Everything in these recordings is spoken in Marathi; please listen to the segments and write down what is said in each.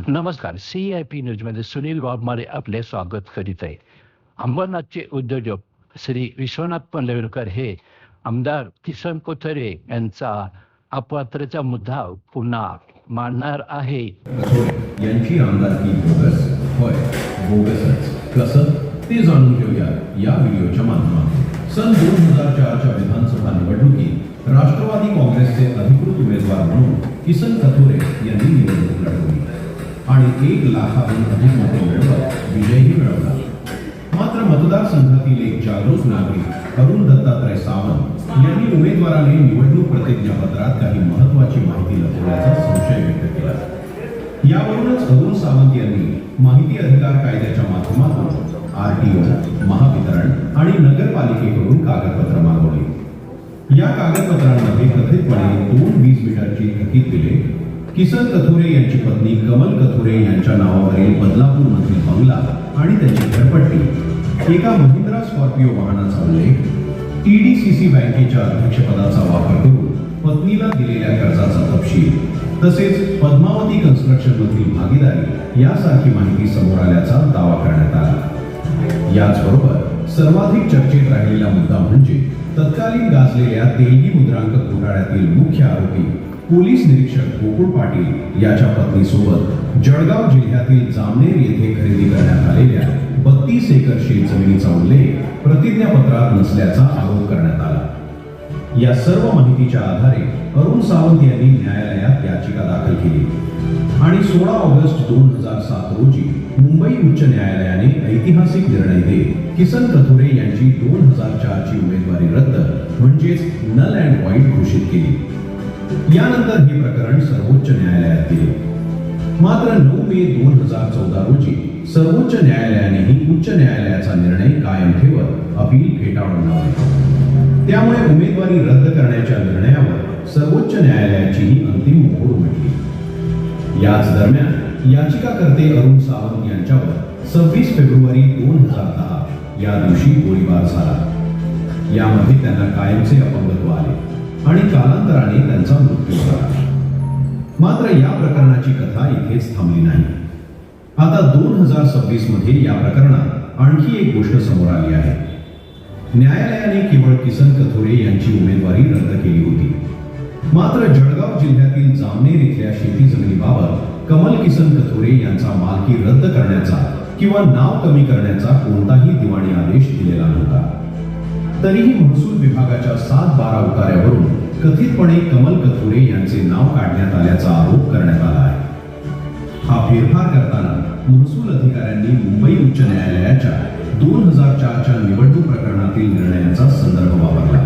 नमस्कार. CIP न्यूजमध्ये सुनील वाघमारे आपले स्वागत करीत आहे. अंबरनाथचे उद्योजक श्री विश्वनाथ पनवेलकर हे आमदार किसन कथोरे यांचा अपात्रतेचा मुद्दा पुन्हा मांडणार आहे. यांची आमदारकी बोगस होय, बोगसच कसं ते जाणून घेऊया या व्हिडिओच्या माध्यमातून. सन 2004च्या विधानसभा निवडणुकीत राष्ट्रवादी काँग्रेसचे अधिकृत उमेदवार म्हणून किसन कथोरे यांनी निवडणूक लढवली आणि 1 लाखाहून अधिक मते मिळवत विजयही मिळवला. मात्र मतदारसंघातील एक जागरूक नागरिक अरुण दत्तात्रय सावंत यांनी उमेदवाराने निवडणूक प्रतिज्ञापत्रात काही महत्त्वाची माहिती लपवल्याचा संशय व्यक्त केला. यावरूनच अरुण सावंत यांनी माहिती अधिकार कायद्याच्या माध्यमातून RTO, महावितरण आणि नगरपालिकेकडून कागदपत्र मागवली. या कागदपत्रांमध्ये कथितपणे 2 वीज मीटरची थकीत बिले, किसन कथोरे यांची पत्नी कमल कथोरे यांच्या नावावरील बदलापूरमधील बंगला आणि त्याची घरपट्टी, एका महिंद्रा स्कॉर्पिओ वाहनाचा उल्लेख, TDCC बँकेच्या अध्यक्षपदाचा वापर करून पत्नीला दिलेल्या कर्जाचा तपशील तसेच पद्मावती कन्स्ट्रक्शनमधील भागीदारी यासारखी माहिती समोर आल्याचा दावा करण्यात आला. याचबरोबर सर्वाधिक चर्चेत राहिलेला मुद्दा म्हणजे तत्कालीन गाजलेल्या तेलगी मुद्रांक घोटाळ्यातील मुख्य आरोपी पोलीस निरीक्षक गोकुळ पाटील याच्या पत्नीसोबत जळगाव जिल्ह्यातील जामनेर येथे खरेदी करण्यात आलेल्या 32 एकर शेत जमिनीचा उल्लेख प्रतिज्ञापत्रात नसल्याचा आरोप करण्यात आला. या सर्व माहितीच्या आधारे अरुण सावंत यांनी न्यायालयात याचिका दाखल केली आणि 16 ऑगस्ट 2007 रोजी मुंबई उच्च न्यायालयाने ऐतिहासिक निर्णय देत किसन कथोरे यांची 2004 ची उमेदवारी रद्द म्हणजेच नल अँड व्हाईट घोषित केली. यानंतर हे प्रकरण सर्वोच्च न्यायालयात गेले. मात्र 9 मे 2014 रोजी सर्वोच्च न्यायालयानेही उच्च न्यायालयाचा निर्णय कायम ठेवत अपील फेटाळून लावले. त्यामुळे उमेदवारी रद्द करण्याच्या निर्णयावर सर्वोच्च न्यायालयाचीही अंतिम मोहर उमटली. याच दरम्यान याचिकाकर्ते अरुण सावंत यांच्यावर 26 फेब्रुवारी 2010 या दिवशी गोळीबार झाला. यामध्ये त्यांना कायमचे अपंगत्व आले आणि कालांतराने त्यांचा मृत्यू झाला. मात्र या प्रकरणाची कथा इथेच थांबली नाही. आता 2026 मध्ये या प्रकरणात आणखी एक गोष्ट समोर आली आहे. न्यायालयाने केवळ किसन कथोरे यांची उमेदवारी रद्द केली होती. मात्र जळगाव जिल्ह्यातील जामनेर इथल्या शेती जमिनीबाबत कमल किसन कथोरे यांचा मालकी रद्द करण्याचा किंवा नाव कमी करण्याचा कोणताही दिवाणी आदेश दिलेला नव्हता. तरीही महसूल विभागाच्या 7/12 उतार्यावरून कथितपणे कमल कथोरे यांचे नाव काढण्यात आल्याचा आरोप करण्यात आला आहे. हा फेरफार करताना महसूल अधिकाऱ्यांनी मुंबई उच्च न्यायालयाच्या 2004च्या निवडणूक प्रकरणातील निर्णयाचा संदर्भ वापरला.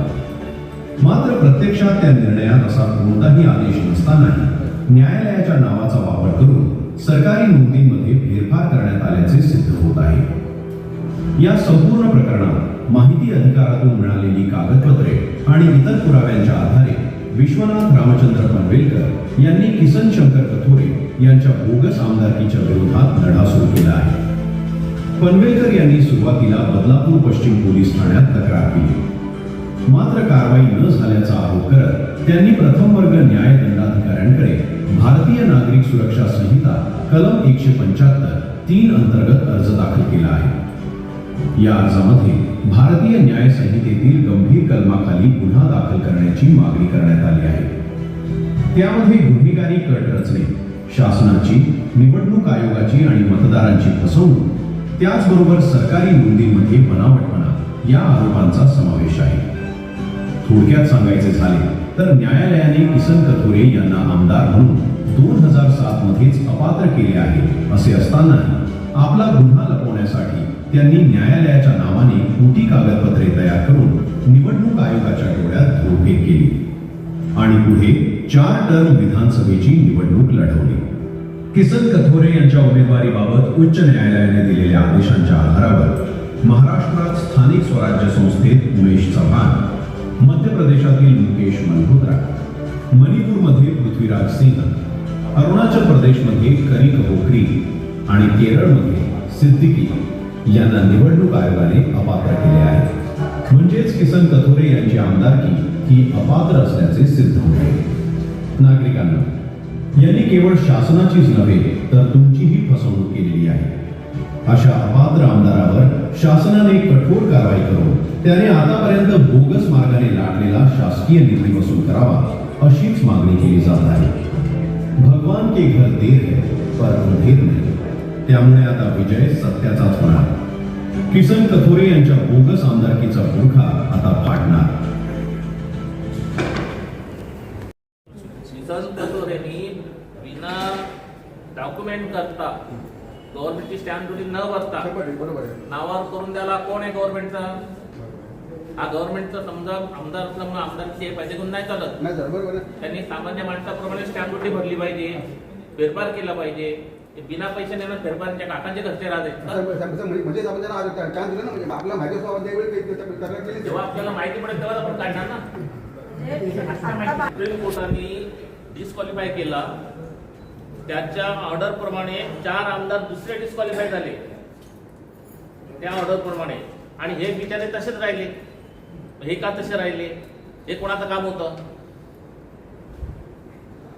मात्र प्रत्यक्षात त्या निर्णयात असा कोणताही आदेश नसतानाही न्यायालयाच्या नावाचा वापर करून सरकारी नोंदींमध्ये फेरफार करण्यात आल्याचे सिद्ध होत आहे. या संपूर्ण प्रकरणात माहिती अधिकारातून मिळालेली कागदपत्रे आणि इतर पुराव्यांच्या आधारे विश्वनाथ रामचंद्र पनवेलकर यांनी किसन शंकर कथोरे यांच्या बोगस आमदारकीच्या विरोधात लढा सुरू केला आहे. पनवेलकर यांनी सुरुवातीला बदलापूर पश्चिम पोलीस ठाण्यात तक्रार केली. मात्र कारवाई न झाल्याचा आरोप करत त्यांनी प्रथम वर्ग न्याय दंडाधिकाऱ्यांकडे भारतीय नागरिक सुरक्षा संहिता कलम 175(3) अंतर्गत अर्ज दाखल केला आहे. या अर्जामध्ये भारतीय न्याय संहितेतील गंभीर कलमाखाली गुन्हा दाखल करण्याची मागणी करण्यात आली आहे. त्यामध्ये गुन्हेगारी कट रचणे, शासनाची, निवडणूक आयोगाची आणि मतदारांची फसवणूक, त्याचबरोबर सरकारी नोंदींमध्ये बनावटपणा या आरोपांचा समावेश आहे. थोडक्यात सांगायचे झाले तर न्यायालयाने किसन कथोरे यांना आमदार म्हणून 2007 मध्येच अपात्र केले आहे असे असतानाही आपला गुन्हा लपवण्यासाठी त्यांनी न्यायालयाच्या नावाने खोटी कागदपत्रे तयार करून निवडणूक आयोगाच्या डोळ्यात धूळफेक केली आणि पुढे 4 टर्म विधानसभेची निवडणूक लढवली. किसन कथोरे यांच्या उमेदवारीबाबत उच्च न्यायालयाने दिलेल्या आदेशांच्या आधारावर महाराष्ट्रात स्थानिक स्वराज्य संस्थेत उमेश चव्हाण, मध्य प्रदेशातील मुकेश मल्होत्रा, मणिपूरमध्ये पृथ्वीराज सिंह, अरुणाचल प्रदेशमध्ये करी कहोकरी आणि केरळमध्ये सिद्दीकी यांना निवडणूक आयोगाने अपात्र केले आहे. म्हणजेच किसन कथोरे यांची आमदारकी ही अपात्र असल्याचे सिद्ध होते. नागरिकांना यांनी केवळ शासनाचीच नव्हे तर तुमचीही फसवणूक केलेली आहे. अशा अपात्र आमदारावर शासनाने कठोर कारवाई करून त्याने आतापर्यंत बोगस मार्गाने लाटलेला शासकीय निधी वसूल करावा, अशीच मागणी केली जात आहे. भगवान के घर देर है पर अंधेर नाही. त्यामुळे आता विजय सत्याचाच होणार. किसन कथोरे यांच्या बोगस आमदारकीचा बोरखा आता फाटणार. किसन कथोरेंनी बिना डॉक्युमेंट करता गव्हर्नमेंटची स्टॅम्प ड्युटी न भरता नावावर करून द्यायला कोण आहे गव्हर्नमेंटचा? हा गव्हर्नमेंटचा समजा आमदार असल्यामुळे आमदारची पाहिजे गुण नाही चालत. त्यांनी सामान्य माणसाप्रमाणे स्टॅम्प ड्युटी भरली पाहिजे, फेरफार केला पाहिजे. बिना पैसे नेणार फेरफारच्या काकांचे घरचे राहते. जेव्हा आपल्याला माहिती पडेल तेव्हा आपण काढणार ना. सुप्रीम कोर्टाने डिस्क्वालिफाय केला, त्याच्या ऑर्डर प्रमाणे 4 आमदार दुसरे डिस्क्वालिफाय झाले त्या ऑर्डर प्रमाणे, आणि हे बिचारे तसेच राहिले. हे का तसे राहिले? हे कोणाचं काम होतं?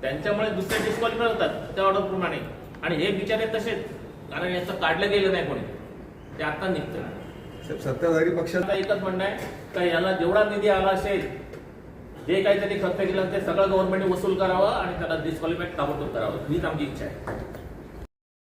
त्यांच्यामुळे दुसरे डिस्क्वालिफाय होतात त्या ऑर्डर प्रमाणे, आणि हे बिचारे तसेच, कारण याचं काढलं गेलं नाही कोणी, ते आता निघतं. सत्ताधारी पक्षाचा एकच म्हणणं आहे का याला जेवढा निधी आला असेल, जे काही त्यांनी खर्च केलं ते सगळं गव्हर्नमेंटने वसूल करावं आणि त्याला डिस्क्वालिफाय ताबडतोब करावं, हीच आमची इच्छा आहे.